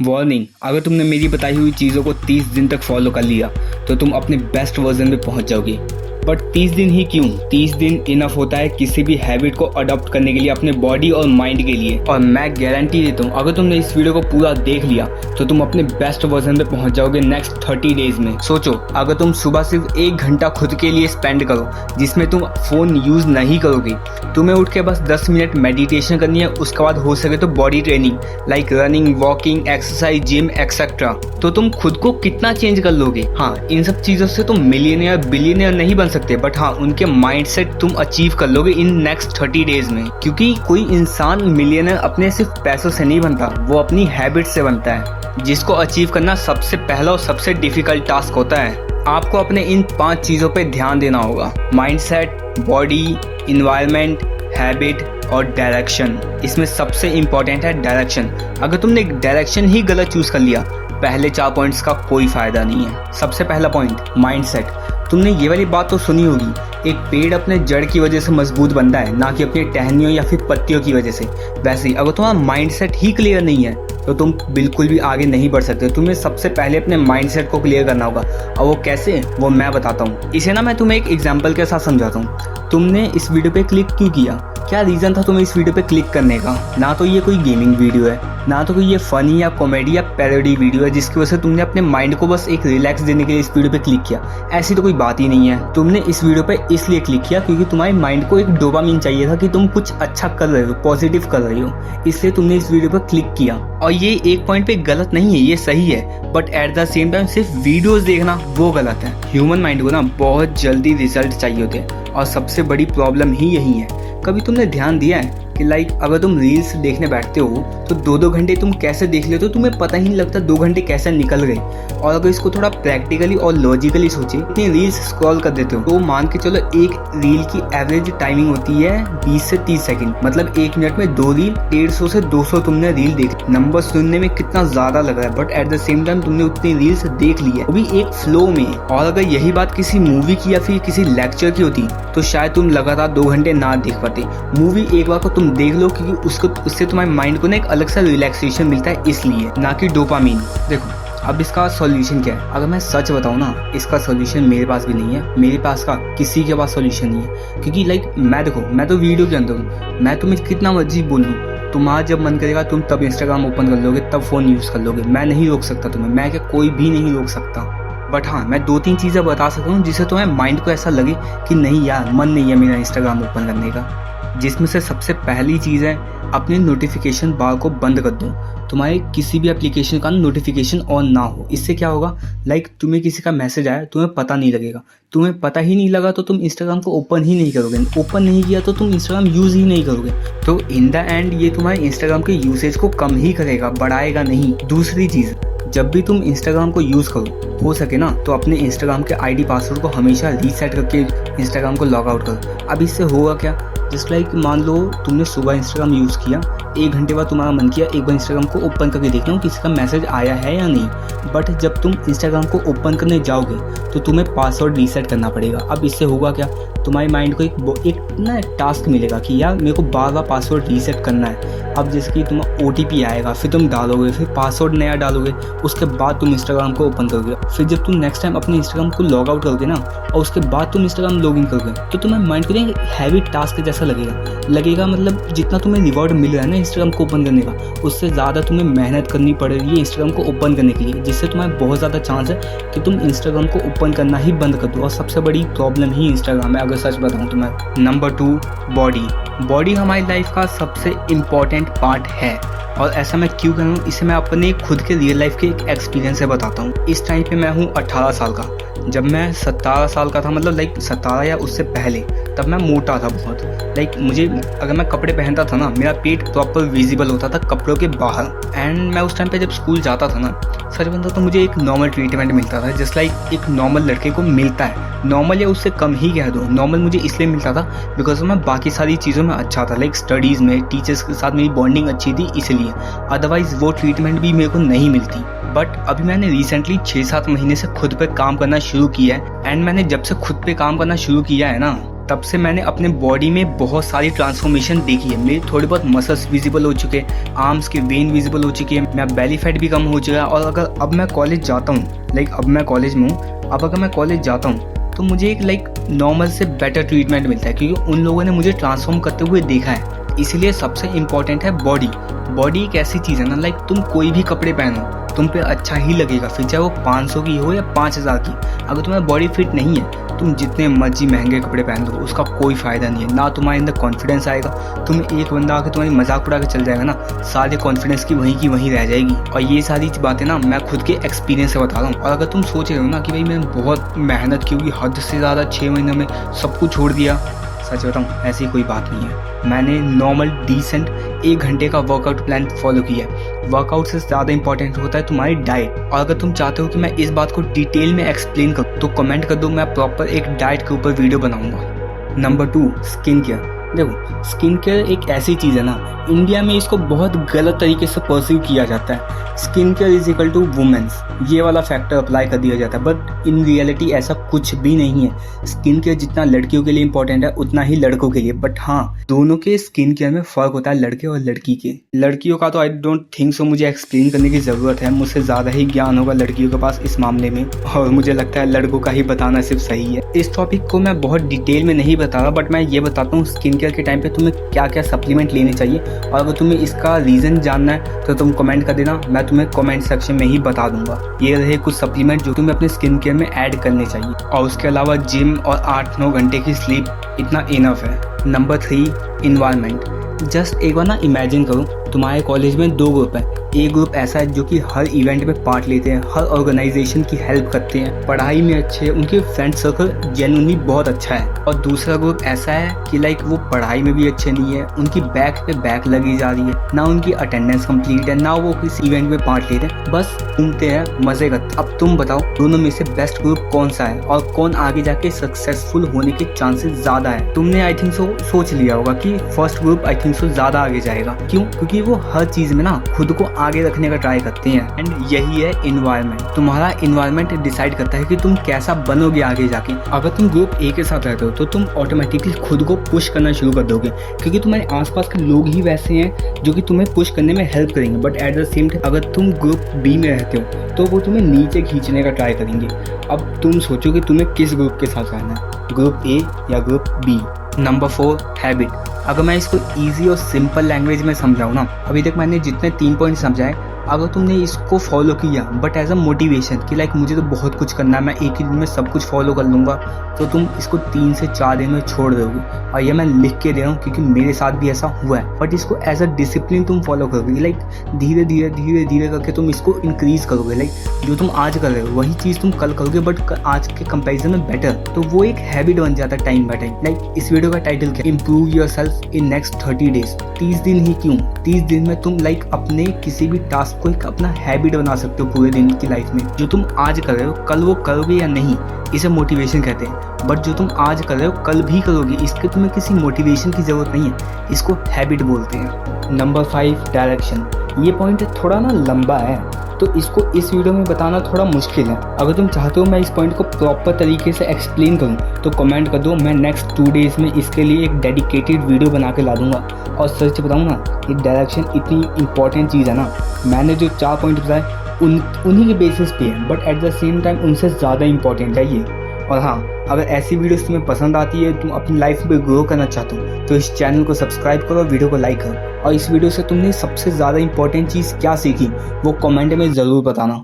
Warning, अगर तुमने मेरी बताई हुई चीज़ों को 30 दिन तक फॉलो कर लिया तो तुम अपने बेस्ट वर्जन में पहुंच जाओगे। बट 30 दिन ही क्यों? 30 दिन इनफ होता है किसी भी हैबिट को अडॉप्ट करने के लिए अपने बॉडी और माइंड के लिए। और मैं गारंटी देता हूँ अगर तुमने इस वीडियो को पूरा देख लिया तो तुम अपने बेस्ट वर्जन में पहुंच जाओगे नेक्स्ट 30 डेज में। सोचो, अगर तुम सुबह सिर्फ 1 घंटा खुद के लिए स्पेंड करो जिसमें तुम फोन यूज नहीं करोगे, तुम्हें उठ के बस 10 मिनट मेडिटेशन करनी है, उसके बाद हो सके तो body training like running, walking, exercise, gym etcetera, तो तुम खुद को कितना चेंज कर लोगे। हाँ, इन सब चीजों से तुम मिलियनियर बिलियनियर नहीं बन सकते, बट हाँ उनके माइंडसेट तुम अचीव कर लोगे इन नेक्स्ट 30 डेज में। क्योंकि कोई इंसान मिलियनियर अपने सिर्फ पैसों से नहीं बनता, वो अपनी हैबिट से बनता है, जिसको अचीव करना सबसे पहला और सबसे डिफिकल्ट टास्क होता है। आपको अपने इन 5 चीजों पे ध्यान देना होगा: माइंडसेट, बॉडी, इन्वायरमेंट, हैबिट और डायरेक्शन। इसमें सबसे इंपॉर्टेंट है डायरेक्शन। अगर तुमने डायरेक्शन ही गलत चूज कर लिया, पहले 4 पॉइंट्स का कोई फायदा नहीं है। सबसे पहला पॉइंट, माइंडसेट। तुमने ये वाली बात तो सुनी होगी, एक पेड़ अपने जड़ की वजह से मजबूत बनता है, ना कि अपनी टहनियों या फिर पत्तियों की वजह से। वैसे ही अगर तुम्हारा माइंडसेट ही क्लियर नहीं है तो तुम बिल्कुल भी आगे नहीं बढ़ सकते। तुम्हें सबसे पहले अपने माइंडसेट को क्लियर करना होगा, और वो कैसे, वो मैं बताता हूँ। इसे ना मैं तुम्हें एक एग्जांपल के साथ समझाता हूँ। तुमने इस वीडियो पे क्लिक क्यों किया? क्या रीज़न था तुम्हें इस वीडियो पे क्लिक करने का? ना तो ये कोई गेमिंग वीडियो है, ना तो कोई ये फनी या कॉमेडी या पैरोडी वीडियो है जिसकी वजह से तुमने अपने माइंड को बस एक रिलैक्स देने के लिए इस वीडियो पे क्लिक किया। ऐसी तो कोई बात ही नहीं है। तुमने इस वीडियो पे इसलिए क्लिक किया क्योंकि तुम्हारे माइंड को एक डोपामिन चाहिए था कि तुम कुछ अच्छा कर रहे हो, पॉजिटिव कर रहे हो, इसलिए तुमने इस वीडियो पर क्लिक किया। और ये एक पॉइंट पे गलत नहीं है, ये सही है, but at the same time सिर्फ वीडियोस देखना वो गलत है। ह्यूमन माइंड को ना बहुत जल्दी रिजल्ट चाहिए होते हैं, और सबसे बड़ी प्रॉब्लम ही यही है। कभी तुमने ध्यान दिया है कि लाइक अगर तुम रील्स देखने बैठते हो तो 2-2 घंटे तुम कैसे देख लेते हो, तुम्हें पता ही नहीं लगता 2 घंटे कैसे निकल गए। और अगर इसको थोड़ा प्रैक्टिकली और लॉजिकली सोचे, इतनी रील्स स्क्रॉल कर देते हो तो मान के चलो एक रील की एवरेज टाइमिंग होती है 20 से 30 सेकंड, मतलब 1 मिनट में 2 रील, 150 से 200 तुमने रील देखी। नंबर सुनने में कितना ज्यादा लग रहा है, but at the same time तुमने उतनी रील्स देख ली है, वो भी एक फ्लो में। और अगर यही बात किसी मूवी की या फिर किसी लेक्चर की होती तो शायद तुम लगातार 2 घंटे ना देख पाते। मूवी एक बार को तुम देख लो क्योंकि उससे तुम्हारे माइंड को ना एक अलग सा रिलैक्सेशन मिलता है, इसलिए, ना कि डोपामीन। देखो, अब इसका सॉल्यूशन क्या है? अगर मैं सच बताऊं ना, इसका सॉल्यूशन मेरे पास भी नहीं है, मेरे पास का किसी के पास सॉल्यूशन नहीं है। क्योंकि लाइक मैं तो वीडियो के अंदर हूँ, मैं तुम्हें कितना मर्जी बोल दूँ, तुम्हारा जब मन करेगा तुम तब इंस्टाग्राम ओपन कर लोगे, तब फोन यूज कर लोगे। मैं नहीं रोक सकता तुम्हें, मैं क्या कोई भी नहीं रोक सकता। बट हाँ, मैं 2-3 चीज़ें बता सकता हूँ जिससे तुम्हें माइंड को ऐसा लगे कि नहीं यार, मन नहीं है मेरा इंस्टाग्राम ओपन करने का। जिसमें से सबसे पहली चीज़ है, अपने नोटिफिकेशन बार को बंद कर दो। तुम्हारे किसी भी एप्लीकेशन का नोटिफिकेशन ऑन ना हो। इससे क्या होगा, लाइक तुम्हें किसी का मैसेज आया, तुम्हें पता नहीं लगेगा। तुम्हें पता ही नहीं लगा तो तुम इंस्टाग्राम को ओपन ही नहीं करोगे। ओपन नहीं किया तो तुम इंस्टाग्राम यूज़ ही नहीं करोगे। तो इन द एंड ये तुम्हारे इंस्टाग्राम के यूसेज को कम ही करेगा, बढ़ाएगा नहीं। दूसरी चीज़, जब भी तुम इंस्टाग्राम को यूज़ करो, हो सके ना तो अपने इंस्टाग्राम के आईडी पासवर्ड को हमेशा रीसेट करके इंस्टाग्राम को लॉग आउट करो। अब इससे होगा क्या, जस्ट लाइक मान लो तुमने सुबह इंस्टाग्राम यूज़ किया, 1 घंटे बाद तुम्हारा मन किया एक बार इंस्टाग्राम को ओपन करके देखना किसी का मैसेज आया है या नहीं। बट जब तुम इंस्टाग्राम को ओपन करने जाओगे तो तुम्हें पासवर्ड रीसेट करना पड़ेगा। अब इससे होगा क्या, तुम्हारे माइंड को एक ना टास्क मिलेगा कि यार मेरे को बार-बार पासवर्ड रीसेट करना है। अब जैसे कि तुम्हारा OTP आएगा, फिर तुम डालोगे, फिर पासवर्ड नया डालोगे, उसके बाद तुम इंस्टाग्राम को ओपन करोगे। फिर जब तुम नेक्स्ट टाइम अपने इंस्टाग्राम को लॉग आउट करोगे ना, और उसके बाद तुम इंस्टाग्राम लॉग इन करोगे, तो तुम्हारे माइंड को एक हैवी टास्क जैसा लगेगा। मतलब जितना तुम्हें रिवॉर्ड मिल रहा है ना इंस्टाग्राम को ओपन करने का, उससे ज़्यादा तुम्हें मेहनत करनी पड़ेगी इंस्टाग्राम को ओपन करने के लिए, जिससे तुम्हारा बहुत ज़्यादा चांस है कि तुम इंस्टाग्राम को ओपन करना ही बंद कर दो। और सबसे बड़ी प्रॉब्लम ही इंस्टाग्राम है, अगर सच बताऊँ तो मैं। नंबर 2, बॉडी हमारी लाइफ का सबसे इम्पॉर्टेंट पार्ट है। और ऐसा मैं क्यों कर रहा हूँ, इसे मैं अपने खुद के रियल लाइफ के एक एक्सपीरियंस से बताता हूँ। इस टाइम पे मैं हूँ 18 साल का। जब मैं 17 साल का था, मतलब लाइक 17 या उससे पहले, तब मैं मोटा था बहुत। लाइक मुझे अगर मैं कपड़े पहनता था ना, मेरा पेट प्रॉपर विजिबल होता था कपड़ों के बाहर। एंड मैं उस टाइम पे जब स्कूल जाता था ना, सच बनता तो मुझे एक नॉर्मल ट्रीटमेंट मिलता था, जस्ट लाइक एक नॉर्मल लड़के को मिलता है। नॉर्मल या उससे कम ही कह दो, नॉर्मल मुझे इसलिए मिलता था बिकॉज मैं बाकी सारी चीज़ों में अच्छा था, लाइक स्टडीज़ में, टीचर्स के साथ मेरी बॉन्डिंग अच्छी थी इसलिए। अदरवाइज वो ट्रीटमेंट भी मेरे को नहीं मिलती। बट अभी मैंने रिसेंटली 6-7 महीने से खुद पे काम करना शुरू किया है। एंड मैंने जब से खुद पे काम करना शुरू किया है ना, तब से मैंने अपने बॉडी में बहुत सारी ट्रांसफॉर्मेशन देखी है। मेरे थोड़े बहुत मसल्स विजिबल हो चुके हैं, आर्म्स के वेन विजिबल हो चुके हैं, मेरा बेली फैट भी कम हो चुका है। और अगर अब मैं कॉलेज जाता हूँ, अब मैं कॉलेज में हूँ, अब अगर मैं कॉलेज जाता हूँ तो मुझे एक नॉर्मल से बेटर ट्रीटमेंट मिलता है, क्योंकि उन लोगों ने मुझे ट्रांसफॉर्म करते हुए देखा है। इसलिए सबसे इम्पोर्टेंट है बॉडी। बॉडी एक ऐसी चीज़ है ना, तुम कोई भी कपड़े पहनो तुम पे अच्छा ही लगेगा, फिर चाहे वो 500 की हो या 5000 की। अगर तुम्हारी बॉडी फिट नहीं है, तुम जितने मर्जी महंगे कपड़े पहन लो, उसका कोई फ़ायदा नहीं है। ना तुम्हारे अंदर कॉन्फिडेंस आएगा, तुम्हें एक बंदा आकर तुम्हारी मजाक उड़ा के चल जाएगा ना, सारे कॉन्फिडेंस की वहीं रह जाएगी। और ये सारी बातें ना मैं खुद के एक्सपीरियंस से बता रहा हूँ। और अगर तुम सोच रहे हो ना कि भाई मैंने बहुत मेहनत की होगी, हद से ज़्यादा 6 महीनों में सब कुछ छोड़ दिया, सच बताऊँ ऐसी कोई बात नहीं है। मैंने नॉर्मल डिसेंट 1 घंटे का वर्कआउट प्लान फॉलो किया है। वर्कआउट से ज़्यादा इंपॉर्टेंट होता है तुम्हारी डाइट। और अगर तुम चाहते हो कि मैं इस बात को डिटेल में एक्सप्लेन करूँ तो कमेंट कर दो, मैं प्रॉपर एक डाइट के ऊपर वीडियो बनाऊंगा। Number 2, skin care. देखो, स्किन केयर एक ऐसी चीज़ है ना, इंडिया में इसको बहुत गलत तरीके से परसीव किया जाता है। Skin care is equal to women's, ये वाला फैक्टर अप्लाई कर दिया जाता है, बट इन रियलिटी ऐसा कुछ भी नहीं है। स्किन केयर जितना लड़कियों के लिए इंपॉर्टेंट है उतना ही लड़कों के लिए, बट हाँ, दोनों के स्किन केयर में फ़र्क होता है, लड़के और लड़की के। लड़कियों का तो आई डोंट थिंक सो मुझे एक्सप्लेन करने की ज़रूरत है, मुझसे ज़्यादा ही ज्ञान होगा लड़कियों के पास इस मामले में, और मुझे लगता है लड़कों का ही बताना सिर्फ सही है। इस टॉपिक को मैं बहुत डिटेल में नहीं बता रहा, बट मैं ये बताता हूँ स्किन केयर के टाइम पे तुम्हें क्या क्या सप्लीमेंट लेने चाहिए। और अगर तुम्हें इसका रीज़न जानना है तो तुम कमेंट कर देना, मैं तुम्हें कमेंट सेक्शन में ही बता दूंगा। ये रहे कुछ सप्लीमेंट जो तुम्हें अपने स्किन केयर में ऐड करने चाहिए। और उसके अलावा जिम और 8-9 घंटे की स्लीप इतना इनफ है। Number 3, environment. जस्ट एक बार ना इमेजिन करो, तुम्हारे कॉलेज में 2 ग्रुप हैं। एक ग्रुप ऐसा है जो कि हर इवेंट में पार्ट लेते हैं, हर ऑर्गेनाइजेशन की हेल्प करते हैं, पढ़ाई में अच्छे हैं, उनके फ्रेंड सर्कल जेन्युइनली बहुत अच्छा है। और दूसरा ग्रुप ऐसा है कि वो पढ़ाई में भी अच्छे नहीं है, उनकी बैक पे बैक लगी जा रही है, ना उनकी अटेंडेंस कंप्लीट है, ना वो किसी इवेंट में पार्ट लेते हैं, बस घूमते हैं, मजे करते हैं। अब तुम बताओ दोनों में से बेस्ट ग्रुप कौन सा है और कौन आगे जाके सक्सेसफुल होने के चांसेस ज्यादा है? तुमने आई थिंक सो सोच लिया होगा कि first group I think so ज्यादा आगे जाएगा। क्यों? क्योंकि वो हर चीज में ना खुद को आगे रखने का ट्राई करते हैं। एंड यही है इन्वायरमेंट। तुम्हारा इन्वायरमेंट डिसाइड करता है कि तुम कैसा बनोगे आगे जाके। अगर तुम ग्रुप ए के साथ रहते हो तो तुम ऑटोमेटिकली खुद को पुश करना शुरू कर दोगे, क्योंकि तुम्हारे आसपास के लोग ही वैसे हैं जो कि तुम्हें पुश करने में हेल्प करेंगे। But at the same time अगर तुम ग्रुप बी में रहते हो तो वो तुम्हें नीचे खींचने का ट्राई करेंगे। अब तुम सोचो कि तुम्हें किस ग्रुप के साथ रहना है, ग्रुप ए या ग्रुप बी। Number 4, habit. अगर मैं इसको ईजी और सिंपल लैंग्वेज में समझाऊँ ना, अभी तक मैंने जितने 3 पॉइंट समझाए, अगर तुमने इसको फॉलो किया बट एज अ मोटिवेशन कि मुझे तो बहुत कुछ करना है, मैं एक ही दिन में सब कुछ फॉलो कर लूँगा, तो तुम इसको 3 से 4 दिन में छोड़ दोगे। और ये मैं लिख के दे रहा हूँ क्योंकि मेरे साथ भी ऐसा हुआ है। बट इसको एज अ डिसिप्लिन तुम फॉलो करोगे, धीरे धीरे करके तुम इसको इंक्रीज करोगे। जो तुम आज कर रहे हो वही चीज़ तुम कल करोगे, बट आज के कंपेरिजन में बेटर, तो वो एक हैबिट बन जाता है टाइम बाय टाइम। इस वीडियो का टाइटल क्या? Improve your self in next 30 days. 30 दिन ही क्यों? 30 दिन में तुम अपने किसी भी टास्क को एक अपना हैबिट बना सकते हो पूरे दिन की लाइफ में। जो तुम आज कर रहे हो कल वो करोगे या नहीं, इसे मोटिवेशन कहते हैं। बट जो तुम आज कर रहे हो कल भी करोगे, इसके तुम्हें किसी मोटिवेशन की जरूरत नहीं है, इसको हैबिट बोलते हैं। Number 5, direction. ये पॉइंट थोड़ा ना लंबा है तो इसको इस वीडियो में बताना थोड़ा मुश्किल है। अगर तुम चाहते हो मैं इस पॉइंट को प्रॉपर तरीके से एक्सप्लेन करूं तो कमेंट कर दो, मैं नेक्स्ट 2 डेज में इसके लिए एक डेडिकेटेड वीडियो बना के ला दूंगा। और सच बताऊं ना, ये डायरेक्शन इतनी इंपॉर्टेंट चीज़ है ना, मैंने जो 4 पॉइंट बताए उन्हीं के बेसिस पे है, but at the same time उनसे ज़्यादा इंपॉर्टेंट है ये। और हाँ, अगर ऐसी वीडियोस तुम्हें पसंद आती है, तुम अपनी लाइफ में ग्रो करना चाहते हो, तो इस चैनल को सब्सक्राइब करो, वीडियो को लाइक करो। और इस वीडियो से तुमने सबसे ज़्यादा इंपॉर्टेंट चीज़ क्या सीखी वो कमेंट में ज़रूर बताना।